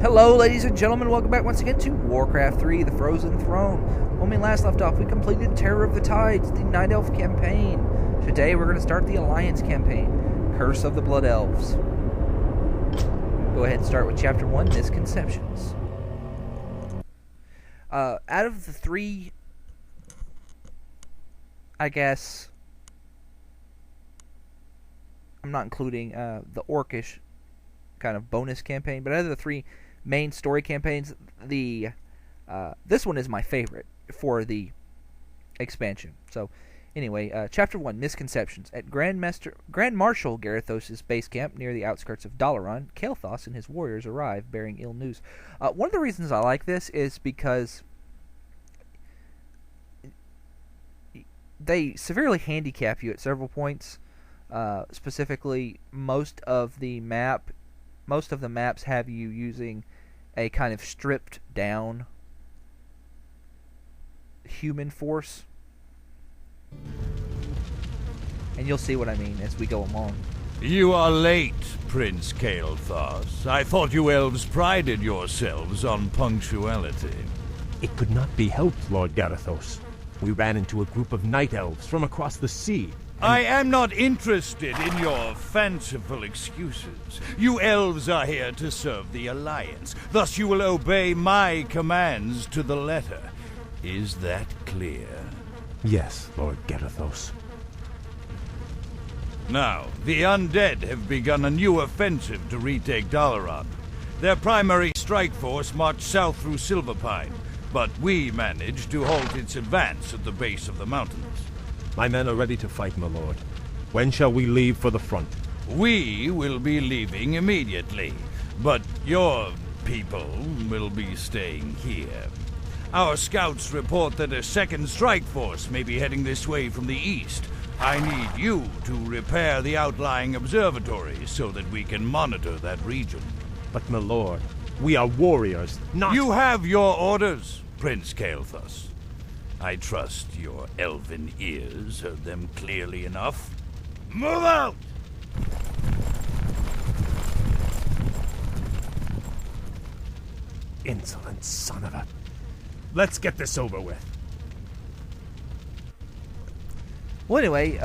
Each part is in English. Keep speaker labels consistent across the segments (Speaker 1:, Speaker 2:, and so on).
Speaker 1: Hello, ladies and gentlemen. Welcome back once again to Warcraft 3, The Frozen Throne. When we last left off, we completed Terror of the Tides, the Night Elf campaign. Today, we're going to start the Alliance campaign, Curse of the Blood Elves. Go ahead and start with Chapter 1, Misconceptions. Out of the three, I guess, I'm not including the Orcish kind of bonus campaign, but out of the three main story campaigns, this one is my favorite for the expansion. So, anyway, Chapter 1, Misconceptions. At Grand Marshal Garithos' base camp near the outskirts of Dalaran, Kael'thas and his warriors arrive bearing ill news. One of the reasons I like this is because they severely handicap you at several points. Specifically, most of the maps have you using a kind of stripped down human force. And you'll see what I mean as we go along.
Speaker 2: You are late, Prince Kael'thas. I thought you elves prided yourselves on punctuality.
Speaker 3: It could not be helped, Lord Garithos. We ran into a group of night elves from across the sea.
Speaker 2: I am not interested in your fanciful excuses. You elves are here to serve the Alliance. Thus you will obey my commands to the letter. Is that clear?
Speaker 3: Yes, Lord Garithos.
Speaker 2: Now, the undead have begun a new offensive to retake Dalaran. Their primary strike force marched south through Silverpine, but we managed to halt its advance at the base of the mountains.
Speaker 3: My men are ready to fight, my lord. When shall we leave for the front?
Speaker 2: We will be leaving immediately, but your people will be staying here. Our scouts report that a second strike force may be heading this way from the east. I need you to repair the outlying observatories so that we can monitor that region.
Speaker 3: But, my lord, we are warriors, not—
Speaker 2: You have your orders, Prince Kael'thas. I trust your elven ears heard them clearly enough. Move out!
Speaker 3: Insolent son of a— Let's get this over with.
Speaker 1: Well, anyway,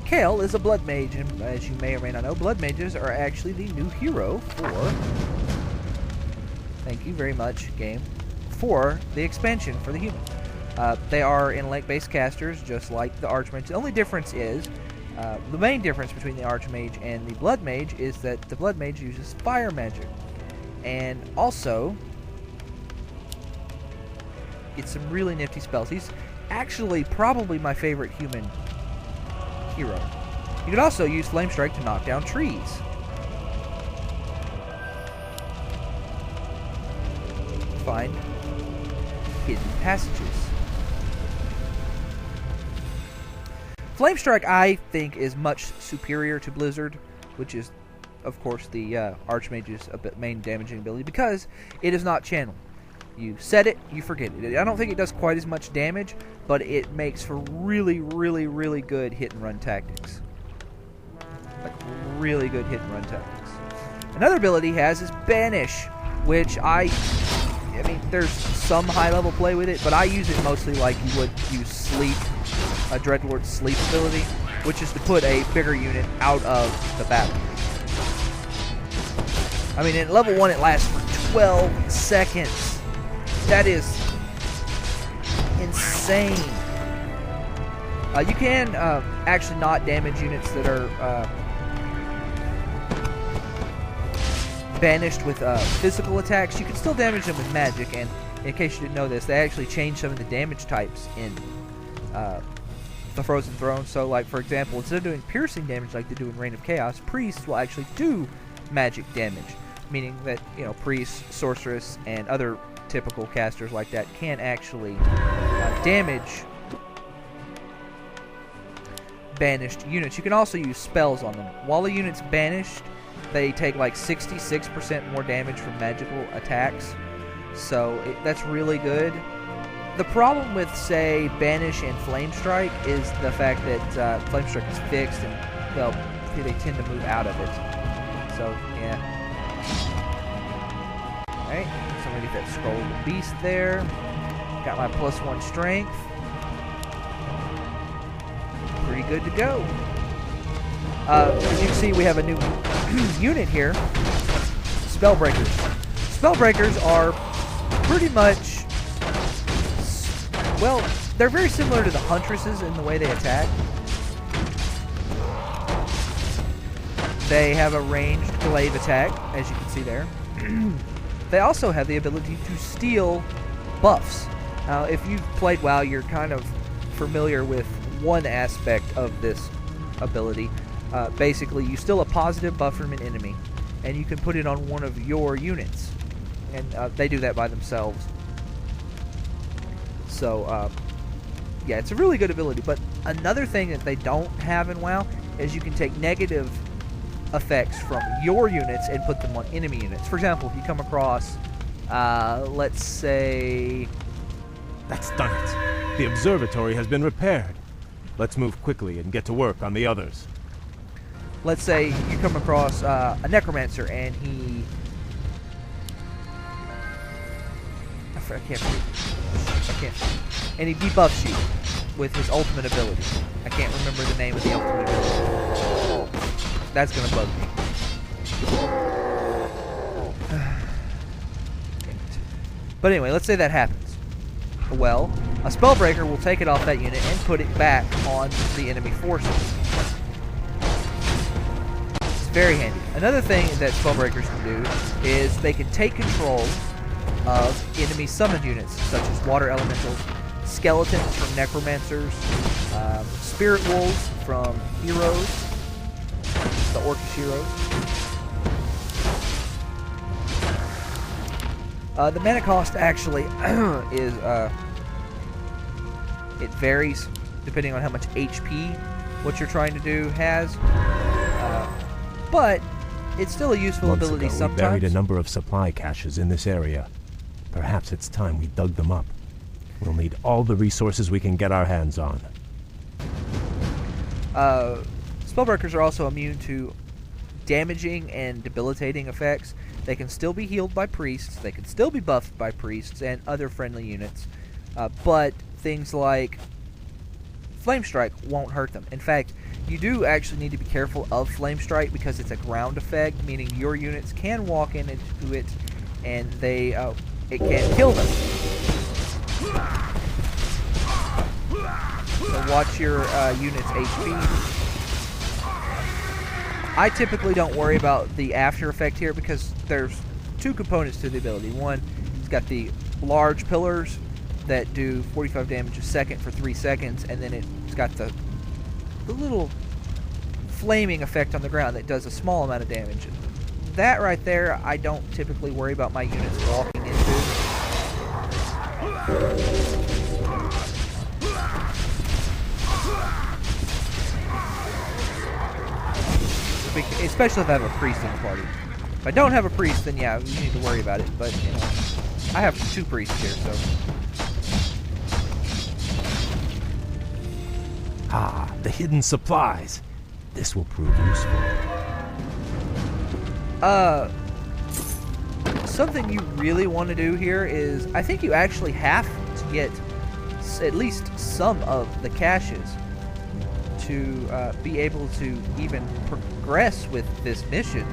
Speaker 1: Kael is a blood mage, and as you may or may not know, blood mages are actually the new hero for— thank you very much, game— for the expansion for the human. They are intellect-based casters, just like the Archmage. The only difference is, the main difference between the Archmage and the Blood Mage is that the Blood Mage uses fire magic. And also, it's some really nifty spells. He's actually probably my favorite human hero. You can also use Flame Strike to knock down trees. Find hidden passages. Flame Strike, I think, is much superior to Blizzard, which is, of course, the Archmage's main damaging ability, because it is not channeled. You set it, you forget it. I don't think it does quite as much damage, but it makes for really, really, really good hit-and-run tactics. Like, really good hit-and-run tactics. Another ability he has is Banish, which I mean, there's some high-level play with it, but I use it mostly like you would use Sleep, a Dreadlord's Sleep ability, which is to put a bigger unit out of the battle. I mean, at level 1 it lasts for 12 seconds. That is insane. You can actually not damage units that are banished with physical attacks. You can still damage them with magic, and in case you didn't know this, they actually changed some of the damage types in the Frozen Throne. So, like, for example, instead of doing piercing damage like they do in Reign of Chaos, priests will actually do magic damage, meaning that, you know, priests, sorceress, and other typical casters like that can actually damage banished units. You can also use spells on them. While the unit's banished, they take like 66% more damage from magical attacks, so that's really good. The problem with, say, Banish and Flame Strike is the fact that Flame Strike is fixed, and, well, they tend to move out of it. So, yeah. Alright, so I'm going to get that scroll of the beast there. Got my +1 strength. Pretty good to go. As you can see, we have a new unit here. Spellbreakers. Spellbreakers are pretty much, well, they're very similar to the Huntresses in the way they attack. They have a ranged glaive attack, as you can see there. They also have the ability to steal buffs. Now, if you've played WoW, you're kind of familiar with one aspect of this ability. Basically, you steal a positive buff from an enemy, and you can put it on one of your units. And they do that by themselves. So, yeah, it's a really good ability. But another thing that they don't have in WoW is you can take negative effects from your units and put them on enemy units. For example, if you come across, let's say...
Speaker 3: That's done it. The observatory has been repaired. Let's move quickly and get to work on the others.
Speaker 1: Let's say you come across a necromancer and he... I can't. And he debuffs you with his ultimate ability. I can't remember the name of the ultimate ability. That's gonna bug me. But anyway, let's say that happens. Well, a Spellbreaker will take it off that unit and put it back on the enemy forces. It's very handy. Another thing that Spellbreakers can do is they can take control of enemy summoned units, such as water elementals, skeletons from necromancers, spirit wolves from heroes, the Orcish heroes. The mana cost actually is, it varies depending on how much HP what you're trying to do has, but it's still a useful ability sometimes.
Speaker 3: We buried a number of supply caches in this area. Perhaps it's time we dug them up. We'll need all the resources we can get our hands on.
Speaker 1: Spellbreakers are also immune to damaging and debilitating effects. They can still be healed by priests, they can still be buffed by priests and other friendly units, but things like Flame Strike won't hurt them. In fact, you do actually need to be careful of Flame Strike because it's a ground effect, meaning your units can walk into it and they it can kill them. So watch your unit's HP. I typically don't worry about the after effect here because there's two components to the ability. One, it's got the large pillars that do 45 damage a second for 3 seconds, and then it's got the little flaming effect on the ground that does a small amount of damage. That right there, I don't typically worry about my units walking into. Especially if I have a priest in the party. If I don't have a priest, then yeah, you need to worry about it. But, you know, I have 2 priests here, so...
Speaker 3: Ah, the hidden supplies. This will prove useful.
Speaker 1: Something you really want to do here is, I think you actually have to get at least some of the caches to be able to even progress with this mission.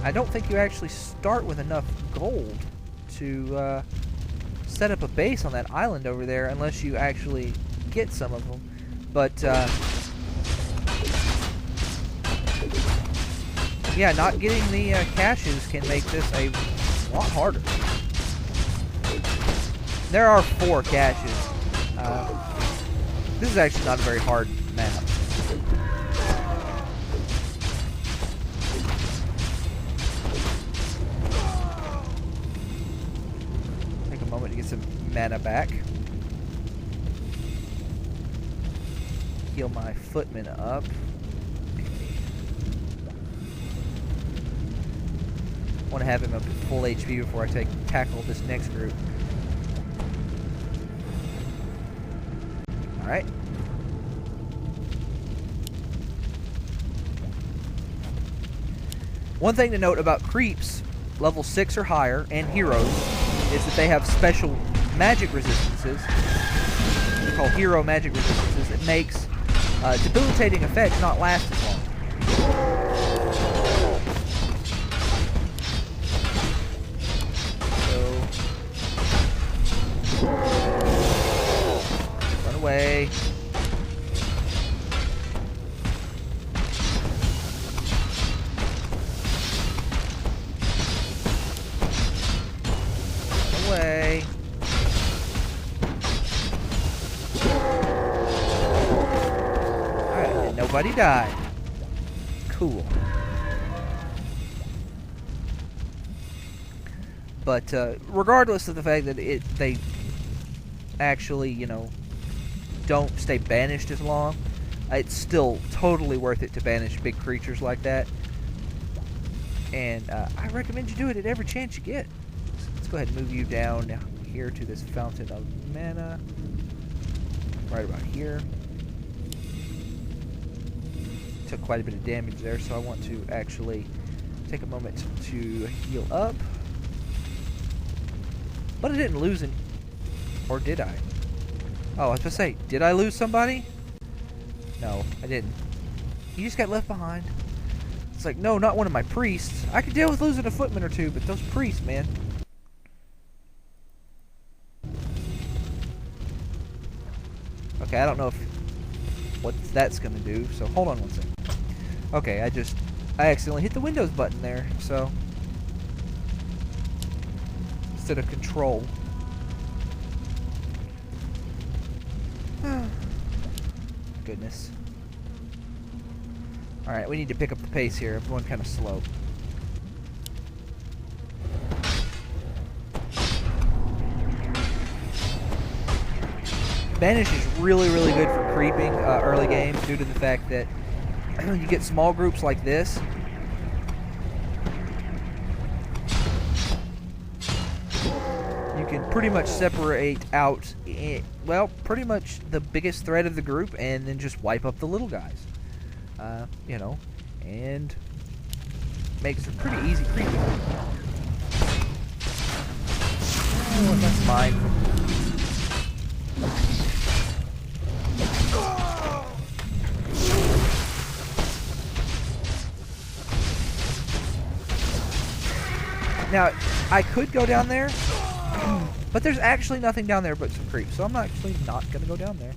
Speaker 1: I don't think you actually start with enough gold to set up a base on that island over there unless you actually get some of them. But yeah, not getting the caches can make this a lot harder. There are 4 caches. This is actually not a very hard map. Take a moment to get some mana back. Heal my footman up. I want to have him up to full HP before I tackle this next group. Alright. One thing to note about creeps level 6 or higher, and heroes, is that they have special magic resistances. They're called hero magic resistances. It makes debilitating effects not last as long. So, run away. Away. Alright, and nobody died. Cool. But regardless of the fact that they actually, you know, don't stay banished as long, it's still totally worth it to banish big creatures like that. And I recommend you do it at every chance you get. Let's go ahead and move you down here to this fountain of mana. Right about here. Took quite a bit of damage there, so I want to actually take a moment to heal up. But I didn't lose any. Or did I? Oh, I was going to say, did I lose somebody? No, I didn't. He just got left behind. It's like, no, not one of my priests. I could deal with losing a footman or two, but those priests, man. Okay, I don't know what that's going to do, so hold on one second. Okay, I accidentally hit the Windows button there, so instead of control. Goodness. Alright, we need to pick up the pace here. I'm going kind of slow. Banish is really, really good for creeping early game due to the fact that you get small groups like this. You can pretty much separate out, well, pretty much the biggest threat of the group and then just wipe up the little guys. You know, and makes it pretty easy creeping. Oh, that's mine. Now, I could go down there, but there's actually nothing down there but some creeps, so I'm actually not going to go down there.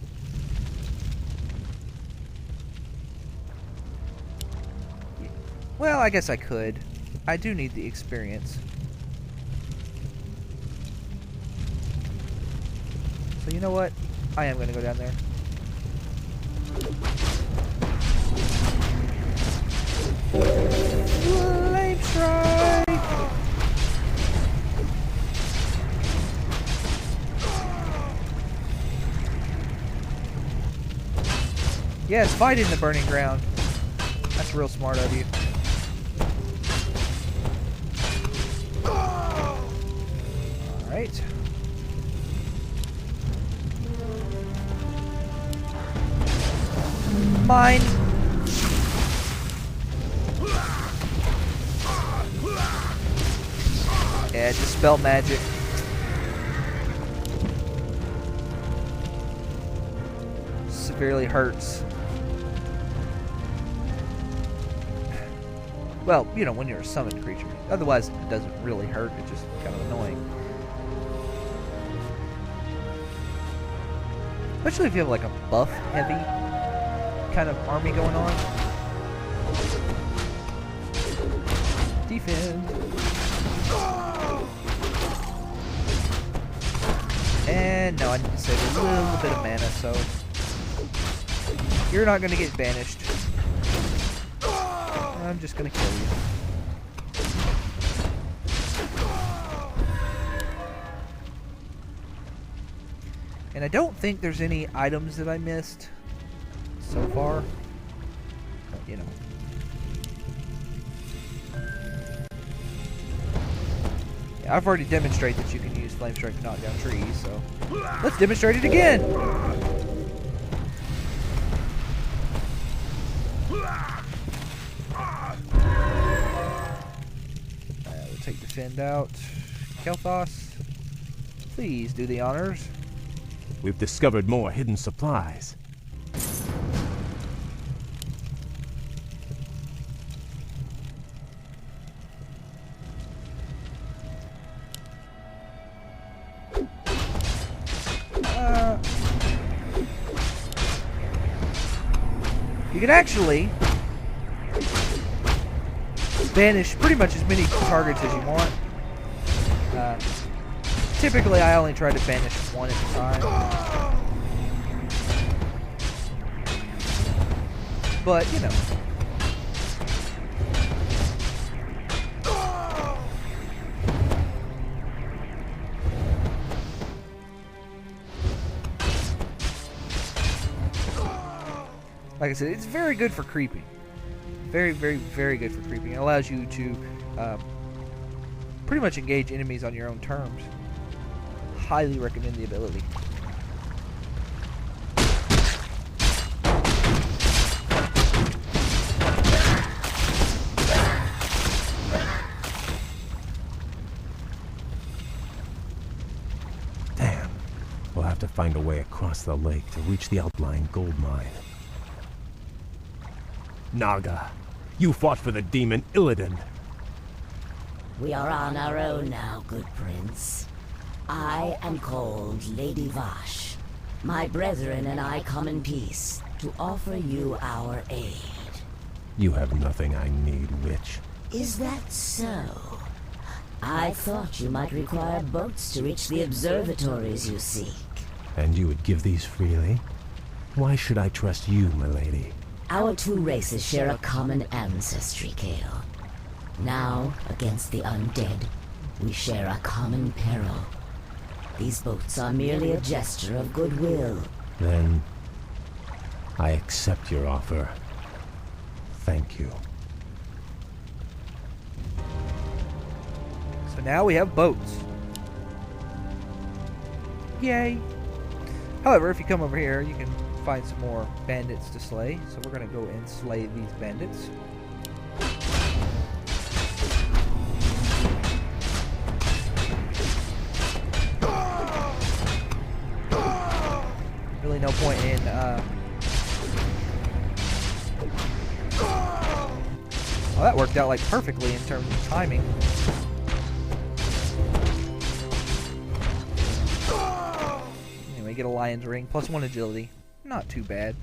Speaker 1: Well, I guess I could. I do need the experience. So you know what? I am going to go down there. Flame strike! Yes, fight in the burning ground. That's real smart of you. Alright. Mine. Yeah, dispel magic. Severely hurts. Well, you know, when you're a summoned creature. Otherwise, it doesn't really hurt. It's just kind of annoying. Especially if you have like a buff heavy kind of army going on. Defend. And no, I need to save a little bit of mana, so you're not going to get banished. I'm just going to kill you. And I don't think there's any items that I missed so far. But, you know. Yeah, I've already demonstrated that you can use Flame Strike to knock down trees, so let's demonstrate it again! We'll take the defend out. Kelthos, please do the honors.
Speaker 3: We've discovered more hidden supplies.
Speaker 1: You can actually banish pretty much as many targets as you want. Typically, I only try to banish one at a time. But, you know. Like I said, it's very good for creeping. Very, very, very good for creeping. It allows you to pretty much engage enemies on your own terms. Highly recommend the ability.
Speaker 3: Damn. We'll have to find a way across the lake to reach the outlying gold mine. Naga, you fought for the demon Illidan.
Speaker 4: We are on our own now, good prince. I am called Lady Vash. My brethren and I come in peace to offer you our aid.
Speaker 3: You have nothing I need, witch.
Speaker 4: Is that so? I thought you might require boats to reach the observatories you seek.
Speaker 3: And you would give these freely? Why should I trust you, my lady?
Speaker 4: Our two races share a common ancestry, Kale. Now, against the undead, we share a common peril. These boats are merely a gesture of goodwill.
Speaker 3: Then, I accept your offer. Thank you.
Speaker 1: So now we have boats. Yay! However, if you come over here, you can find some more bandits to slay. So we're going to go and slay these bandits. Really no point in well, that worked out like perfectly in terms of timing. Anyway, get a lion's ring plus 1 agility. Not too bad.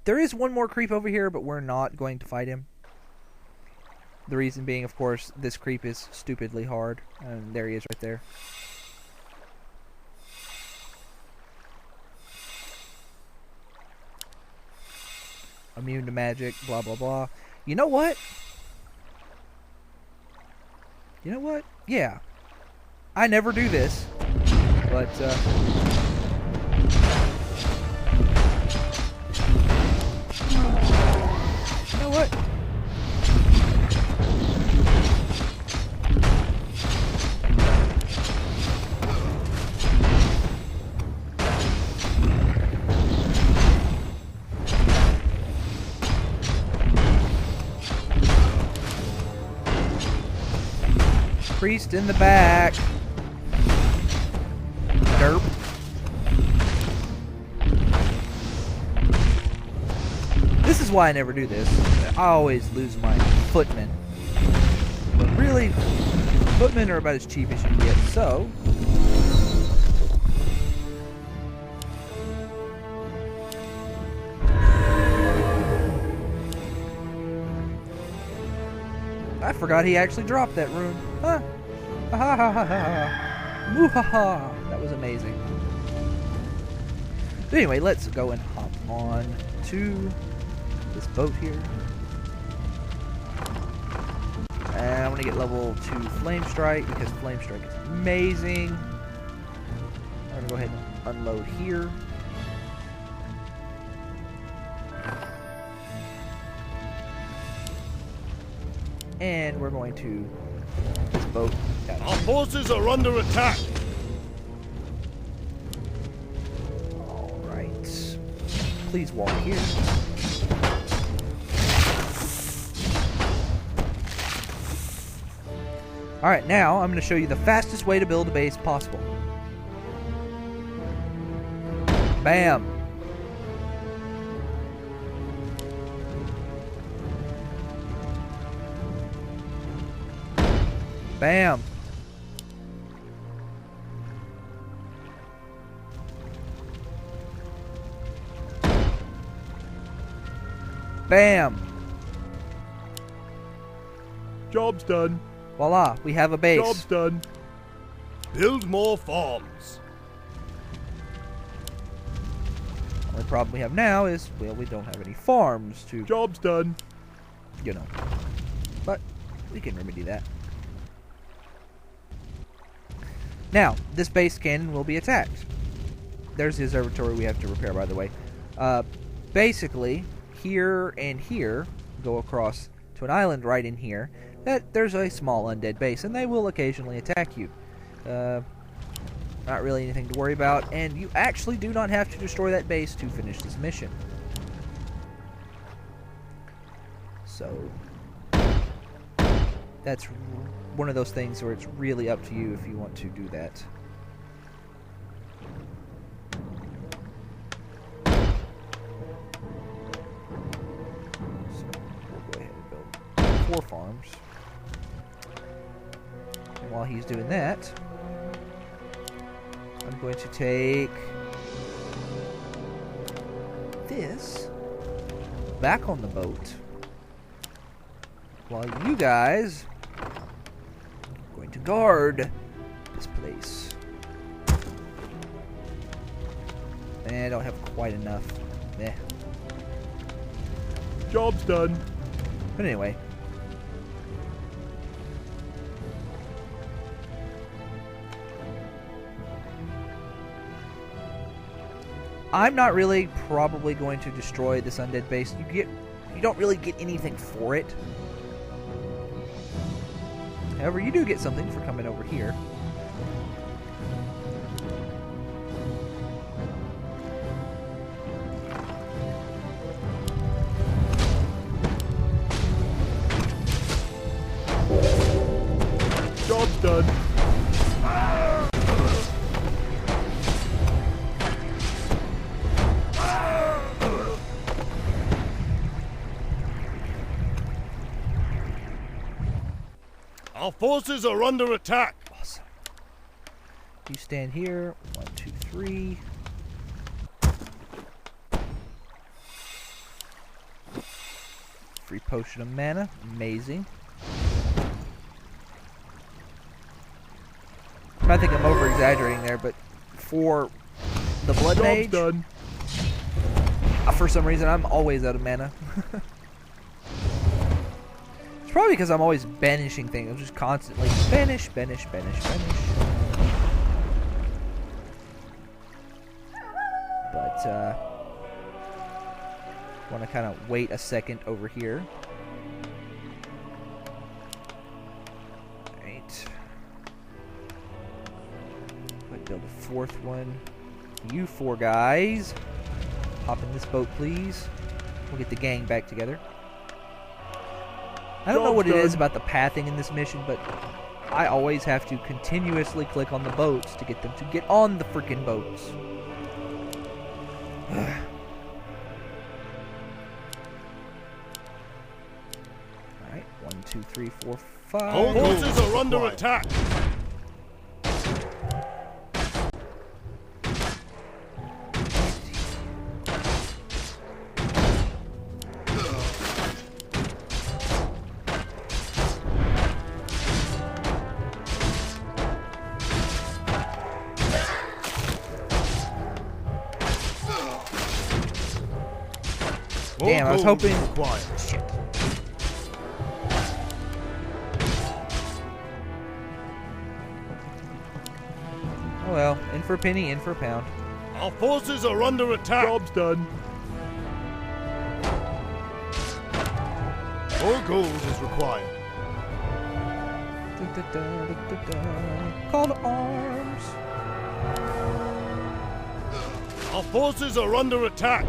Speaker 1: There is one more creep over here, but we're not going to fight him. The reason being, of course, this creep is stupidly hard. And there he is right there. Immune to magic, blah, blah, blah. You know what? You know what? Yeah. I never do this. But, you know what? Priest in the back. Derp. This is why I never do this. I always lose my footmen. But really, footmen are about as cheap as you can get, so... I forgot he actually dropped that rune. Huh. Ha ha ha ha ha. Moo-ha-ha. That was amazing. But anyway, let's go and hop on to this boat here. And I want to get level 2 Flame Strike because Flame Strike is amazing. I'm going to go ahead and unload here. And we're going to this boat.
Speaker 5: Our forces are under attack.
Speaker 1: All right. Please walk here. Alright, now I'm going to show you the fastest way to build a base possible. Bam! Bam! Bam!
Speaker 5: Job's done.
Speaker 1: Voila, we have a base.
Speaker 5: Job's done. Build more farms.
Speaker 1: Only problem we have now is, well, we don't have any farms to,
Speaker 5: Job's done.
Speaker 1: you know. But we can remedy that. Now, this base cannon will be attacked. There's the observatory we have to repair, by the way. Basically, here and here, go across to an island right in here, that there's a small undead base, and they will occasionally attack you. Not really anything to worry about, and you actually do not have to destroy that base to finish this mission. So, that's one of those things where it's really up to you if you want to do that. So, we'll go ahead and build 4 farms. And while he's doing that, I'm going to take this back on the boat while you guys are going to guard this place. And I don't have quite enough. Eh.
Speaker 5: Job's done.
Speaker 1: But anyway. I'm not really probably going to destroy this undead base. You don't really get anything for it. However, you do get something for coming over here.
Speaker 5: Job's done. Our forces are under attack.
Speaker 1: Awesome. You stand here. 1, 2, 3. Free potion of mana. Amazing. I think I'm over exaggerating there, but for the Blood
Speaker 5: Job's
Speaker 1: Mage,
Speaker 5: done.
Speaker 1: for some reason I'm always out of mana. It's probably because I'm always banishing things. I'm just constantly banish, banish, banish, banish. But want to kind of wait a second over here. Right. Build a 4th one. You 4 guys, hop in this boat, please. We'll get the gang back together. I don't know what it is about the pathing in this mission, but I always have to continuously click on the boats to get them to get on the freaking boats. Alright, 1, 2, 3, 4, 5.
Speaker 5: Our forces are under attack.
Speaker 1: Damn, I was hoping.
Speaker 5: Shit.
Speaker 1: Oh well, in for a penny, in for a pound.
Speaker 5: Our forces are under attack. Job's done. More gold is required.
Speaker 1: Call to arms.
Speaker 5: Our forces are under attack.